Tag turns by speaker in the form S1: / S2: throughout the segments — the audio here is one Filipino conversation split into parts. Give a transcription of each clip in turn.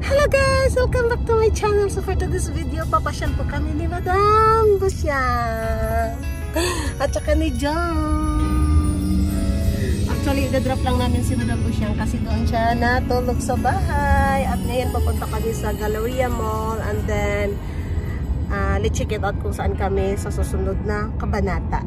S1: Hello guys! Welcome back to my channel. So for today's video, papasyal po kami ni Madam Busyang at saka ni John. Actually, idadrop lang namin si Madam Busyang kasi doon siya natulog sa bahay. At ngayon papunta kami sa Galleria Mall and then let's check it out kung saan kami sa susunod na kabanata.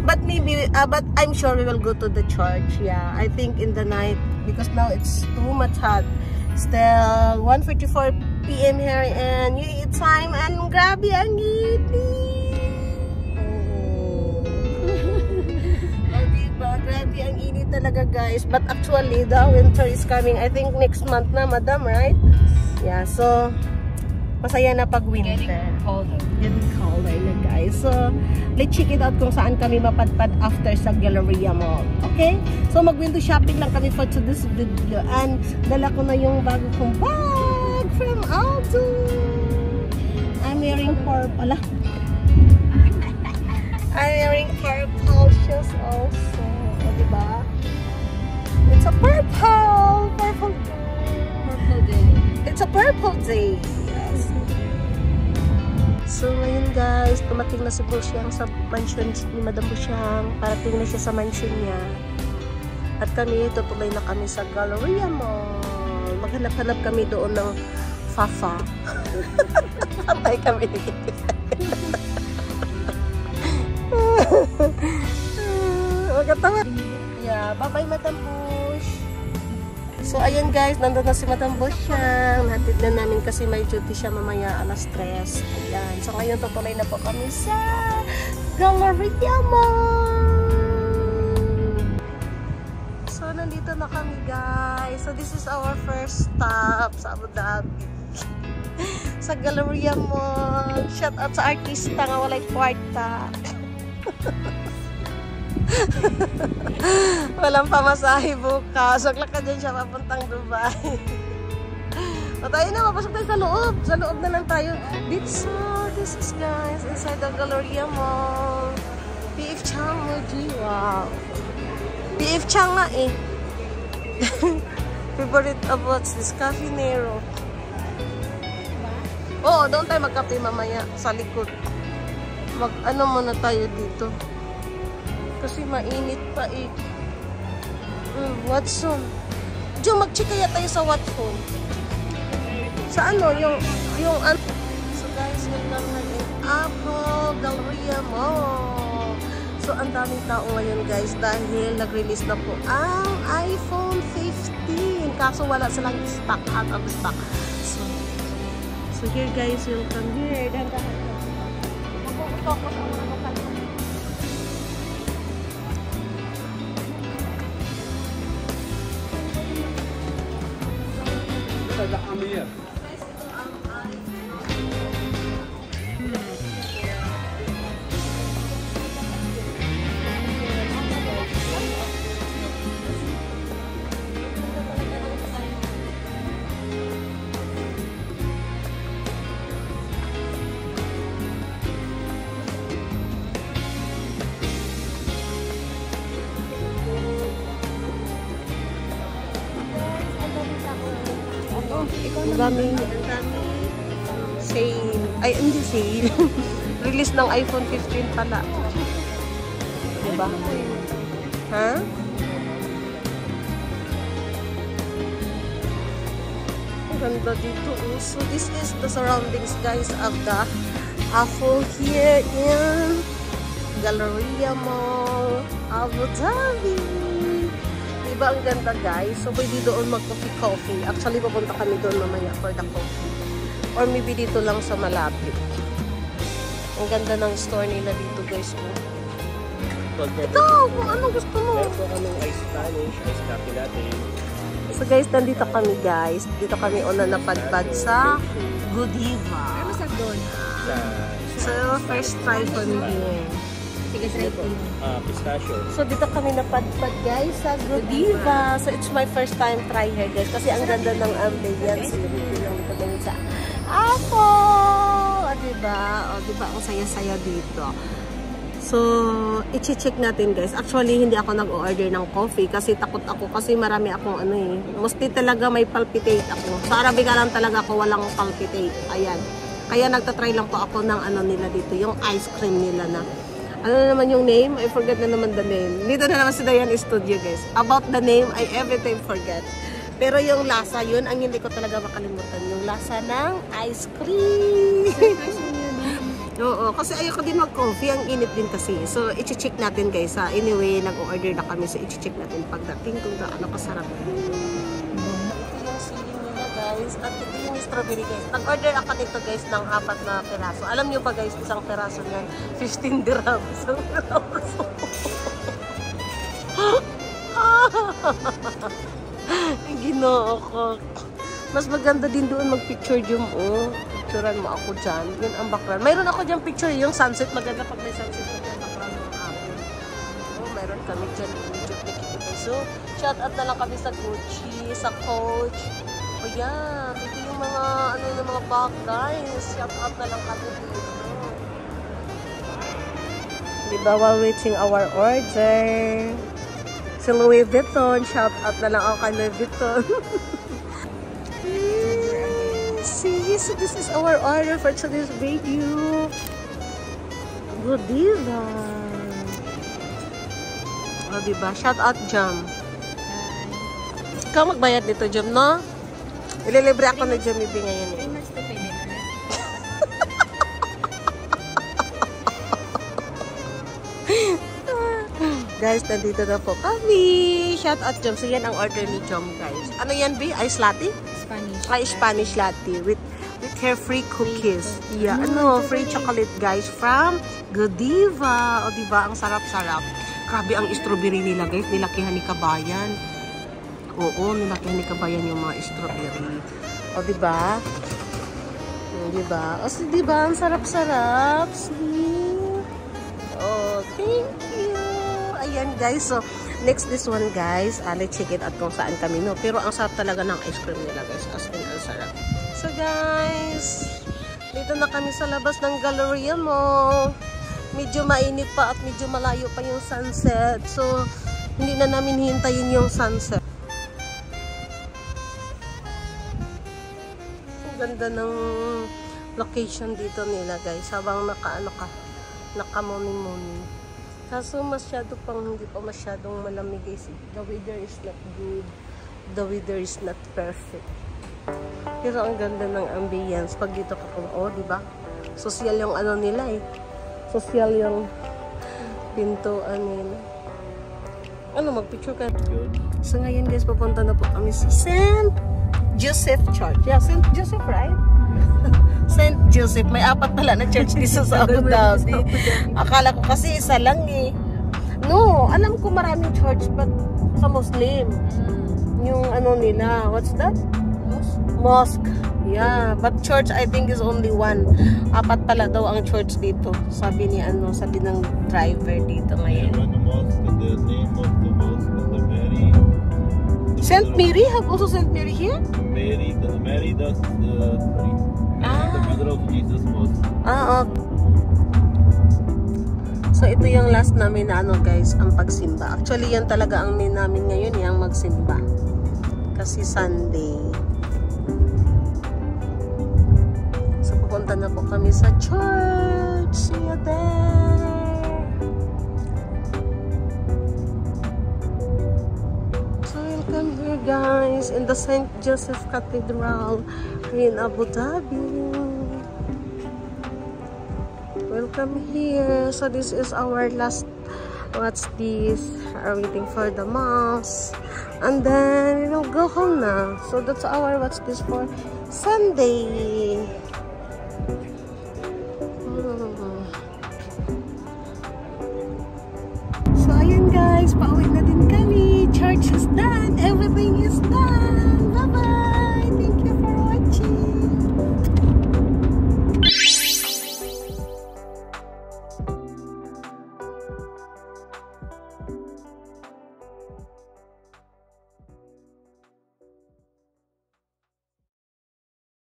S1: But maybe, but I'm sure we will go to the church. Yeah, I think in the night because now it's too much hot. Still 1:44 PM here and UAE time and grabe ang init. Oh, diba? Grabe ang init talaga guys. But actually the winter is coming. I think next month na, Madam, right? Yeah, so masaya na pag winter.
S2: Getting colder.
S1: Getting colder na guys. So let's check it out kung saan kami mapadpad after sa Galleria Mall. Okay? So mag-window shopping lang kami for today's video. And dala ko na yung bago kong bag from Aldo. I'm wearing purple. I'm wearing purple shoes also. O, diba? It's a purple. Purple day. It's a purple day. So ngayon guys, tumating na si Busyang sa mansion ni Madam Busyang. Parating na siya sa mansion niya. At kami, tutuloy na kami sa Galleria Mall. Maghanap-hanap kami doon ng Fafa. Sabay kami. Magkatawa. Yeah, bye-bye Madam Bush. So ayan guys, nandun na si Madam Busyang. Nahatid na namin kasi may duty siya mamaya alas 3. Ayan. So ngayon tutuloy na po kami sa Galleria Mall. So nandito na kami guys. So this is our first stop sa Abu Dhabi. Sa Galleria Mall. Shout out sa artista nga walay kwarta. Walang pamasahe bukas. Maglakad din siya papuntang Dubai. O tayo na, mapasok tayo sa loob. Sa loob na lang tayo. Dito, this is guys, inside the Galleria Mall. PF Chang Muji. Wow. PF Chang nga eh. Favorite of what's this? Cafe Nero. Oo, doon tayo magkape mamaya sa likod. Ano muna tayo dito. Kasi mainit pa eh. Watson. Diyo, mag-check kaya tayo sa Watson. Sa ano, yung ano. So guys, yun lang natin. Apple Galleria Mall. So, ang daming tao ngayon guys dahil nag-release na po ang iPhone 15. Kaso wala silang stock, out of stock. So here guys, yung come here. Dandahan. Mag-focus ang mga lokal.
S3: The Amir.
S1: Ang daming sale. Ay, hindi sale. Release ng iPhone 15 pala. Diba? Ha? Ang ganda dito. So, this is the surroundings, guys, of the Apple here in Galleria Mall, Abu Dhabi. Diba ang ganda guys? So pwede doon mag-coffee. Actually papunta kami doon mamaya for the coffee. Or maybe dito lang sa malapit. Ang ganda ng store nila dito guys. Ito! Kung anong gusto mo?
S3: Meron po kaming ice Spanish, ice coffee latte.
S1: So guys, nandito kami guys. Dito kami una napadpad sa Godiva.
S2: Ano sa doon?
S1: So first try for me.
S2: Sige, try ko.
S3: Pistachio.
S1: So dito kami napadpad guys sa Godiva. So it's my first time try here guys. Kasi ang ganda ng ambience. Review lang dito din sa Apple. O diba? O diba? Ang saya-saya dito. So, i-check natin guys. Actually, hindi ako nag-order ng coffee kasi takot ako kasi marami akong ano eh. Mostly talaga may palpitate ako. Sa Arabica lang talaga ako walang palpitate. Ayan. Kaya nagtatry lang po ako ng ano nila dito. Yung ice cream nila na. Ano na naman yung name? I forget na naman the name. Dito na naman si Dayan Studio guys. About the name, I every time forget. Pero yung lasa, yun ang hindi ko talaga makalimutan. Yung lasa ng ice cream. Oo, kasi ayoko din mag-coffee. Ang init din kasi. So, i-check natin guys. Anyway, nag-order na kami. So, i-check natin pagdating kung gaano kasarap. Ito yung siling nila guys. At ito yung strawberry guys. Nag-order ako nito guys ng 4 na peraso. Alam nyo pa guys, isang peraso yan, 15 dirhams. Isang peraso. Ginoo ko. Mas maganda din doon mag-picture dyan. Oh, picturean mo ako dyan. Yun ang background. Mayroon ako dyan picture. Yung sunset. Maganda pag may sunset na yung background ng apple. Oh, mayroon kami dyan. So, shout out na lang kami sa Gucci, sa Coach. Oh, yan. Ito yung mga, ano yung mga bag, guys. Shout out na lang kami dito. Diba, while waiting our order. Si Louis Vuitton. Shout out na lang ako kay Louis Vuitton. See, so this is our order for today's video. Godiva. O, diba? Shout out, Jam. Ikaw magbayad nito, Jam, no? Ililibre ako na Jam Bibi ngayon. Eh. Guys, nandito na po kami. Shout out, Jam. So, yan ang order ni Jam, guys. Ano yan, B? Ice latte?
S2: Spanish.
S1: Ay, Spanish latte with her free cookies. Yeah, ano, free chocolate, guys, from Godiva. O, diba? Ang sarap-sarap. Grabe ang strawberry nila, guys. Nilakihan ni Kabayan. Oo, nilakihan ni Kabayan yung mga strawberry. O, diba? Diba? O, so, diba? Ang sarap-sarap. See? Oh, thank you. Ayan, guys. So, next this one, guys. Let's check it out kung saan kami, no? Pero ang sarap talaga ng ice cream nila, guys. As in, ang sarap. So, guys, dito na kami sa labas ng Galleria Mall. Medyo mainit pa at medyo malayo pa yung sunset. So, hindi na namin hintayin yung sunset. Ang ganda ng location dito nila, guys. Habang naka-morning-morning. Kaso masyado pang hindi pa masyadong malamig, guys. The weather is not good. The weather is not perfect. Pero ang ganda ng ambience pag dito ka kung, oh, diba? Social yung ano nila eh. Social yung pintuan nila. Ano, magpicture ka? So ngayon guys, papunta na po kami sa St. Joseph Church. Yeah, St. Joseph, right? St. Joseph. May 4 pala na church dito sa Abu Dhabi. Akala ko kasi isa lang eh. No, alam ko maraming church but sa Muslim. Yung ano nila, what's that? Mosque. Yeah, but church I think is only 1. 4 pala daw ang church dito. Sabi ni ano, sabi ng driver dito ngayon.
S4: The name of the mosque is the Mary.
S1: St. Mary? Have also St. Mary here?
S4: Mary, that's the mother of Jesus mosque.
S1: Okay. So ito yung last namin na ano guys, ang pagsimba. Actually yan talaga ang main namin ngayon, yung magsimba. Kasi Sunday. So pupunta na po kami sa church. See you there. So welcome here guys in the St. Joseph Cathedral in Abu Dhabi. Welcome here. So this is our last, what's this? Are waiting for the mass. And then we'll go home now. So that's our, what's this for? Sunday. So ayun guys, pauwi na din kami. Church is done. Everything is done.